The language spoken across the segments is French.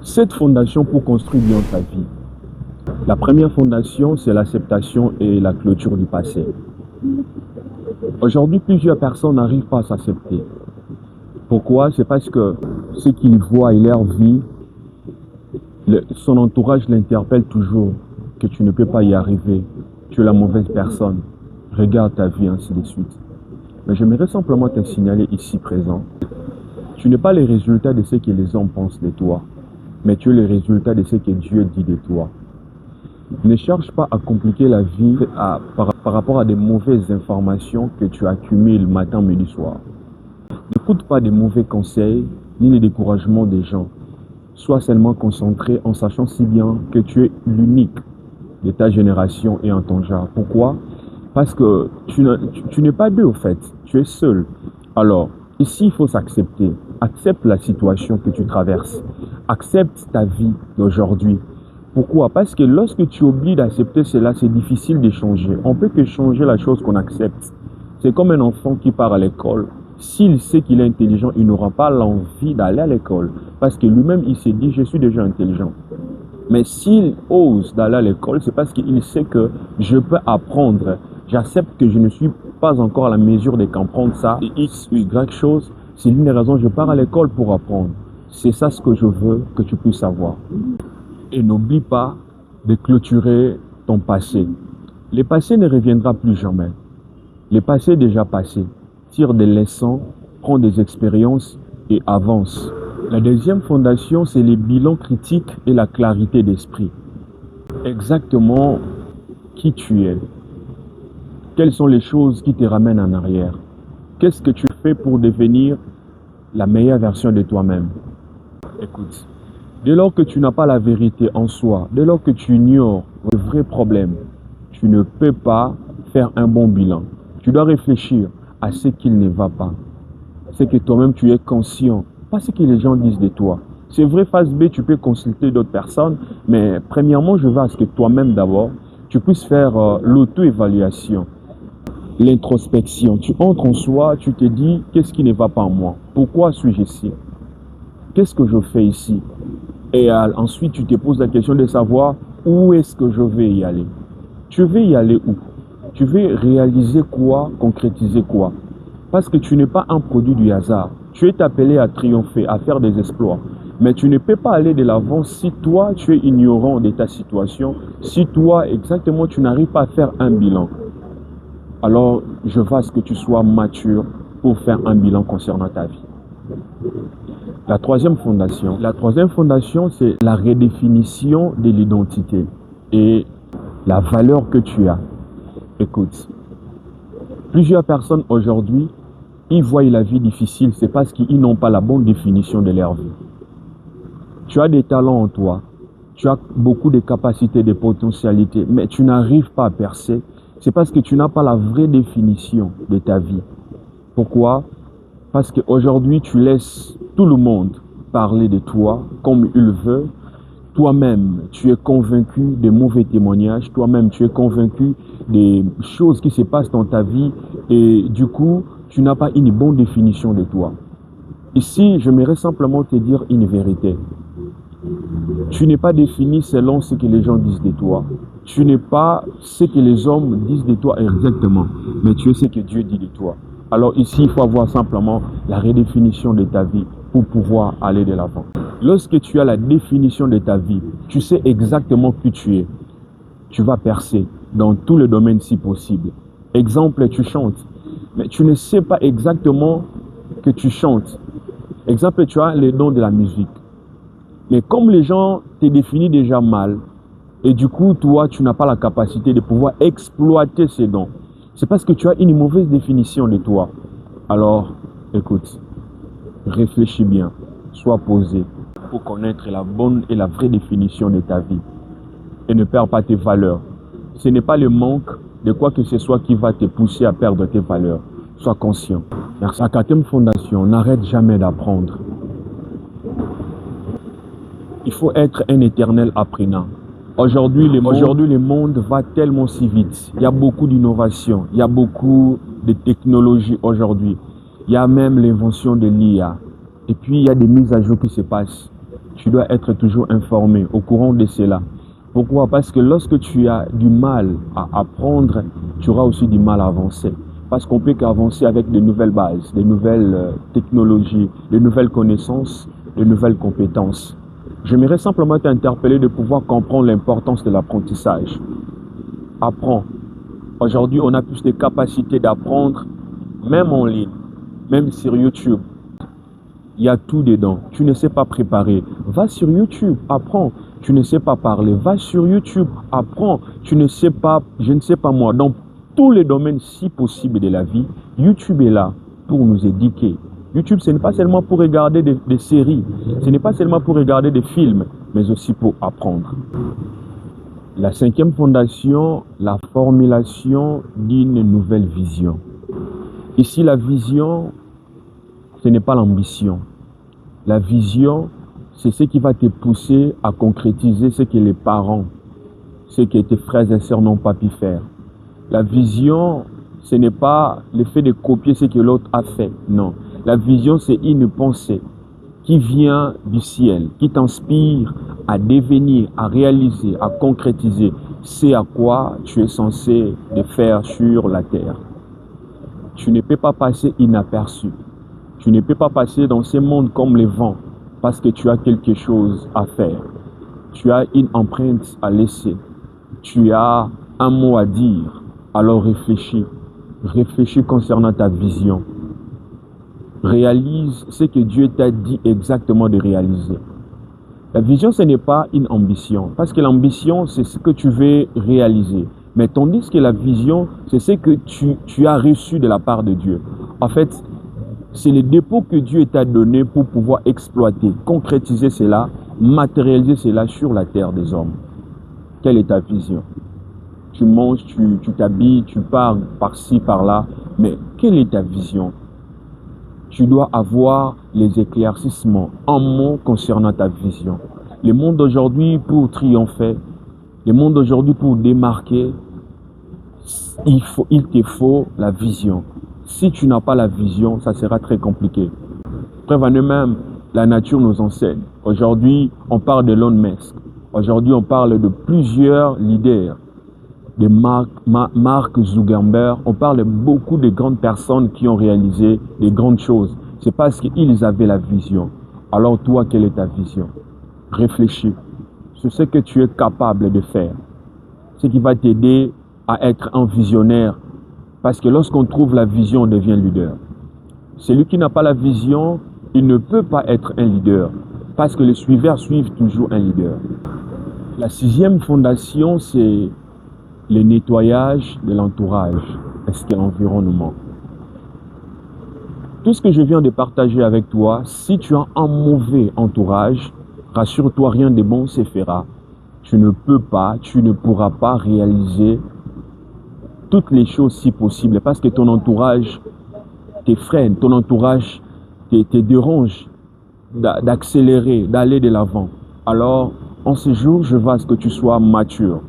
7 fondations pour construire bien ta vie. La première fondation, c'est l'acceptation et la clôture du passé. Aujourd'hui, plusieurs personnes n'arrivent pas à s'accepter. Pourquoi? C'est parce que ce qu'ils voient et leur vie, son entourage l'interpelle toujours que tu ne peux pas y arriver, tu es la mauvaise personne, regarde ta vie, ainsi de suite. Mais j'aimerais simplement te signaler ici présent, tu n'es pas le résultat de ce que les hommes pensent de toi, mais tu es le résultat de ce que Dieu dit de toi. Ne cherche pas à compliquer la vie par rapport à des mauvaises informations que tu accumules matin, midi, soir. N'écoute pas des mauvais conseils ni les découragements des gens. Sois seulement concentré en sachant si bien que tu es l'unique de ta génération et en ton genre. Pourquoi? Parce que tu n'es pas deux au fait, tu es seul. Alors, ici, il faut s'accepter. Accepte la situation que tu traverses. Accepte ta vie d'aujourd'hui. Pourquoi? Parce que lorsque tu oublies d'accepter cela, c'est difficile de changer. On peut que changer la chose qu'on accepte. C'est comme un enfant qui part à l'école. S'il sait qu'il est intelligent, il n'aura pas l'envie d'aller à l'école. Parce que lui-même, il s'est dit, je suis déjà intelligent. Mais s'il ose d'aller à l'école, c'est parce qu'il sait que je peux apprendre. J'accepte que je ne suis pas encore à la mesure de comprendre ça. Et X ou Y chose, c'est l'une des raisons, je pars à l'école pour apprendre. C'est ça ce que je veux que tu puisses savoir. Et n'oublie pas de clôturer ton passé. Le passé ne reviendra plus jamais. Le passé est déjà passé. Tire des leçons, prends des expériences et avance. La deuxième fondation, c'est les bilans critiques et la clarité d'esprit. Exactement qui tu es. Quelles sont les choses qui te ramènent en arrière? Qu'est-ce que tu fais pour devenir la meilleure version de toi-même? Écoute, dès lors que tu n'as pas la vérité en soi, dès lors que tu ignores le vrai problème, tu ne peux pas faire un bon bilan. Tu dois réfléchir à ce qu'il ne va pas. C'est que toi-même tu es conscient, pas ce que les gens disent de toi. C'est vrai, phase B, tu peux consulter d'autres personnes, mais premièrement, je veux à ce que toi-même d'abord, tu puisses faire l'auto-évaluation, l'introspection. Tu entres en soi, tu te dis, qu'est-ce qui ne va pas en moi? Pourquoi suis-je ici? Qu'est-ce que je fais ici? Et ensuite, tu te poses la question de savoir où est-ce que je vais y aller. Tu veux y aller où? Tu veux réaliser quoi, concrétiser quoi? Parce que tu n'es pas un produit du hasard. Tu es appelé à triompher, à faire des exploits. Mais tu ne peux pas aller de l'avant si toi, tu es ignorant de ta situation, si toi, exactement, tu n'arrives pas à faire un bilan. Alors, je veux à ce que tu sois mature pour faire un bilan concernant ta vie. La troisième fondation, c'est la redéfinition de l'identité et la valeur que tu as. Écoute, plusieurs personnes aujourd'hui, ils voient la vie difficile, c'est parce qu'ils n'ont pas la bonne définition de leur vie. Tu as des talents en toi, tu as beaucoup de capacités, de potentialités, mais tu n'arrives pas à percer. C'est parce que tu n'as pas la vraie définition de ta vie. Pourquoi? Parce qu'aujourd'hui, tu laisses tout le monde parler de toi comme il veut. Toi-même, tu es convaincu des mauvais témoignages. Toi-même, tu es convaincu des choses qui se passent dans ta vie. Et du coup, tu n'as pas une bonne définition de toi. Ici, j'aimerais simplement te dire une vérité. Tu n'es pas défini selon ce que les gens disent de toi. Tu n'es pas ce que les hommes disent de toi exactement, mais tu es ce que Dieu dit de toi. Alors ici, il faut avoir simplement la redéfinition de ta vie pour pouvoir aller de l'avant. Lorsque tu as la définition de ta vie, tu sais exactement qui tu es. Tu vas percer dans tous les domaines si possible. Exemple, tu chantes, mais tu ne sais pas exactement que tu chantes. Exemple, tu as les dons de la musique. Mais comme les gens te définissent déjà mal, et du coup, toi, tu n'as pas la capacité de pouvoir exploiter ces dons. C'est parce que tu as une mauvaise définition de toi. Alors, écoute, réfléchis bien, sois posé pour connaître la bonne et la vraie définition de ta vie. Et ne perds pas tes valeurs. Ce n'est pas le manque de quoi que ce soit qui va te pousser à perdre tes valeurs. Sois conscient. Merci. La quatrième fondation, n'arrête jamais d'apprendre. Il faut être un éternel apprenant. Aujourd'hui, le monde va tellement si vite. Il y a beaucoup d'innovations, il y a beaucoup de technologies aujourd'hui. Il y a même l'invention de l'IA. Et puis, il y a des mises à jour qui se passent. tu dois être toujours informé, au courant de cela. Pourquoi? Parce que lorsque tu as du mal à apprendre, tu auras aussi du mal à avancer. Parce qu'on peut qu'avancer avec de nouvelles bases, de nouvelles technologies, de nouvelles connaissances, de nouvelles compétences. J'aimerais simplement t'interpeller de pouvoir comprendre l'importance de l'apprentissage. Apprends. Aujourd'hui, on a plus de capacités d'apprendre, même en ligne, même sur YouTube. Il y a tout dedans. Tu ne sais pas préparer. Va sur YouTube, apprends. Tu ne sais pas parler. Va sur YouTube, apprends. Tu ne sais pas, je ne sais pas moi, dans tous les domaines si possibles de la vie, YouTube est là pour nous éduquer. YouTube, ce n'est pas seulement pour regarder des séries, ce n'est pas seulement pour regarder des films, mais aussi pour apprendre. La cinquième fondation, la formulation d'une nouvelle vision. Ici, la vision, ce n'est pas l'ambition. La vision, c'est ce qui va te pousser à concrétiser ce que les parents, ce que tes frères et sœurs n'ont pas pu faire. La vision, ce n'est pas le fait de copier ce que l'autre a fait, non. La vision, c'est une pensée qui vient du ciel, qui t'inspire à devenir, à réaliser, à concrétiser ce à quoi tu es censé de faire sur la terre. Tu ne peux pas passer inaperçu. Tu ne peux pas passer dans ce monde comme les vents parce que tu as quelque chose à faire. Tu as une empreinte à laisser. Tu as un mot à dire. Alors réfléchis. Réfléchis concernant ta vision. Réalise ce que Dieu t'a dit exactement de réaliser. La vision, ce n'est pas une ambition. Parce que l'ambition, c'est ce que tu veux réaliser. Mais tandis que la vision, c'est ce que tu as reçu de la part de Dieu. En fait, c'est le dépôt que Dieu t'a donné pour pouvoir exploiter, concrétiser cela, matérialiser cela sur la terre des hommes. Quelle est ta vision? Tu manges, tu t'habilles, tu pars par-ci, par-là. Mais quelle est ta vision? Tu dois avoir les éclaircissements en mots concernant ta vision. Le monde d'aujourd'hui, pour triompher, le monde d'aujourd'hui, pour démarquer, il te faut la vision. Si tu n'as pas la vision, ça sera très compliqué. Preuve en eux-mêmes, la nature nous enseigne. Aujourd'hui, on parle de Elon Musk. Aujourd'hui, on parle de plusieurs leaders, de Mark Zuckerberg. On parle de beaucoup de grandes personnes qui ont réalisé des grandes choses. C'est parce qu'ils avaient la vision. Alors toi, quelle est ta vision? Réfléchis sur ce que tu es capable de faire. Ce qui va t'aider à être un visionnaire. Parce que lorsqu'on trouve la vision, on devient leader. Celui qui n'a pas la vision, il ne peut pas être un leader. Parce que les suiveurs suivent toujours un leader. La sixième fondation, c'est le nettoyage de l'entourage, est-ce que l'environnement. Tout ce que je viens de partager avec toi, si tu as un mauvais entourage, rassure-toi, rien de bon se fera. Tu ne peux pas, tu ne pourras pas réaliser toutes les choses si possibles parce que ton entourage te freine, ton entourage te dérange d'accélérer, d'aller de l'avant. Alors, en ce jour, je veux à ce que tu sois mature,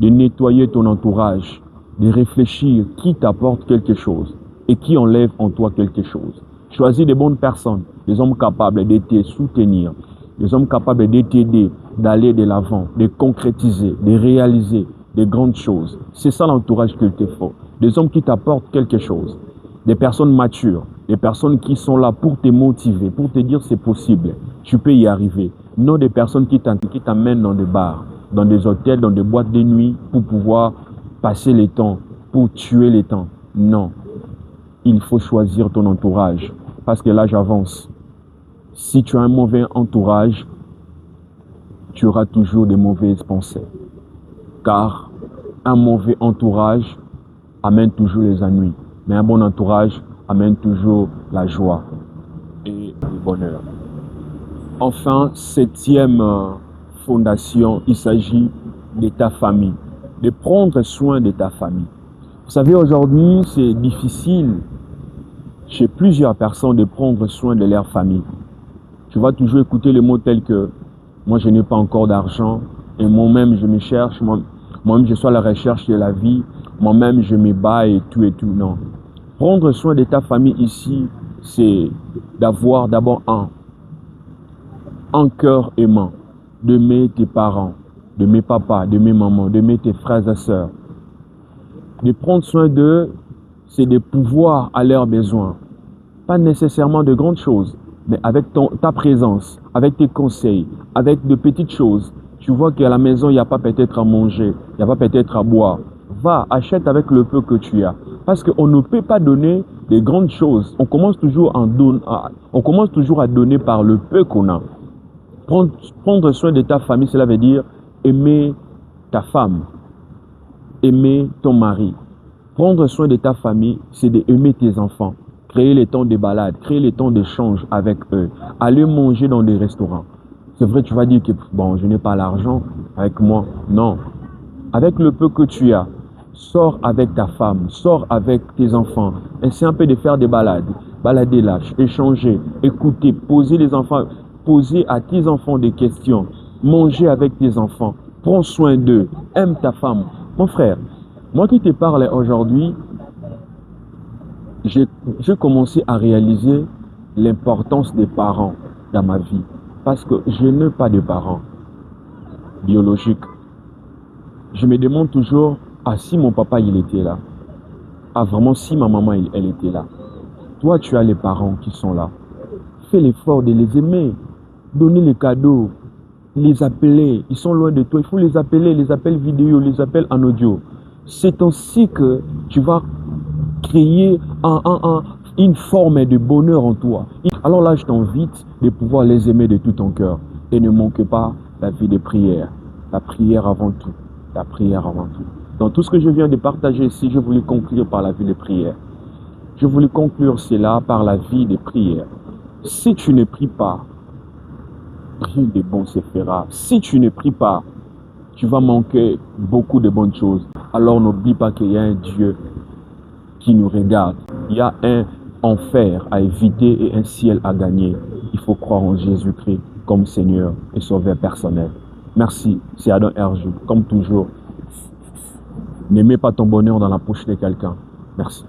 de nettoyer ton entourage, de réfléchir qui t'apporte quelque chose et qui enlève en toi quelque chose. Choisis des bonnes personnes, des hommes capables de te soutenir, des hommes capables de t'aider, d'aller de l'avant, de concrétiser, de réaliser des grandes choses. C'est ça l'entourage qu'il te faut. Des hommes qui t'apportent quelque chose, des personnes matures, des personnes qui sont là pour te motiver, pour te dire c'est possible, tu peux y arriver. Non des personnes qui t'amènent dans des bars, dans des hôtels, dans des boîtes de nuit pour pouvoir passer le temps, pour tuer le temps. Non, il faut choisir ton entourage parce que là j'avance. Si tu as un mauvais entourage, tu auras toujours des mauvaises pensées. Car un mauvais entourage amène toujours les ennuis. Mais un bon entourage amène toujours la joie et le bonheur. Enfin, septième fondation, il s'agit de ta famille, de prendre soin de ta famille. Vous savez, aujourd'hui, c'est difficile chez plusieurs personnes de prendre soin de leur famille. Tu vas toujours écouter les mots tels que « moi, je n'ai pas encore d'argent et moi-même, je me cherche, moi-même, je suis à la recherche de la vie, moi-même, je me bats et tout et tout. » Non. Prendre soin de ta famille ici, c'est d'avoir d'abord un cœur aimant, d'aimer tes parents, d'aimer papa, d'aimer maman, d'aimer tes frères et sœurs. De prendre soin d'eux, c'est de pouvoir à leurs besoins. Pas nécessairement de grandes choses, mais avec ta présence, avec tes conseils, avec de petites choses. Tu vois qu'à la maison, il n'y a pas peut-être à manger, il n'y a pas peut-être à boire. Va, achète avec le peu que tu as. Parce qu'on ne peut pas donner des grandes choses. On commence toujours à donner par le peu qu'on a. Prendre soin de ta famille, cela veut dire aimer ta femme, aimer ton mari. Prendre soin de ta famille, c'est d'aimer tes enfants. Créer les temps de balade, créer les temps d'échange avec eux. Aller manger dans des restaurants. C'est vrai, tu vas dire que bon, je n'ai pas l'argent avec moi. Non. Avec le peu que tu as, sors avec ta femme, sors avec tes enfants. Essaie un peu de faire des balades. Balader là, échanger, écouter, poser à tes enfants des questions. Manger avec tes enfants. Prends soin d'eux. Aime ta femme. Mon frère, moi qui te parle aujourd'hui, j'ai commencé à réaliser l'importance des parents dans ma vie. Parce que je n'ai pas de parents biologiques. Je me demande toujours, si mon papa il était là, vraiment si ma maman elle était là. Toi tu as les parents qui sont là. Fais l'effort de les aimer, donner les cadeaux, les appeler. Ils sont loin de toi, il faut les appeler, les appels vidéo, les appels en audio. C'est ainsi que tu vas créer une forme de bonheur en toi. Alors là, je t'invite de pouvoir les aimer de tout ton cœur. Et ne manque pas la vie de prière. La prière avant tout. La prière avant tout. Dans tout ce que je viens de partager ici, je voulais conclure par la vie de prière. Je voulais conclure cela par la vie de prière. Si tu ne pries pas, rien de bon se fera. Si tu ne pries pas, tu vas manquer beaucoup de bonnes choses. Alors n'oublie pas qu'il y a un Dieu qui nous regarde. Il y a un enfer à éviter et un ciel à gagner. Il faut croire en Jésus-Christ comme Seigneur et Sauveur personnel. Merci, c'est Adam Herjou. Comme toujours, n'aimez pas ton bonheur dans la poche de quelqu'un. Merci.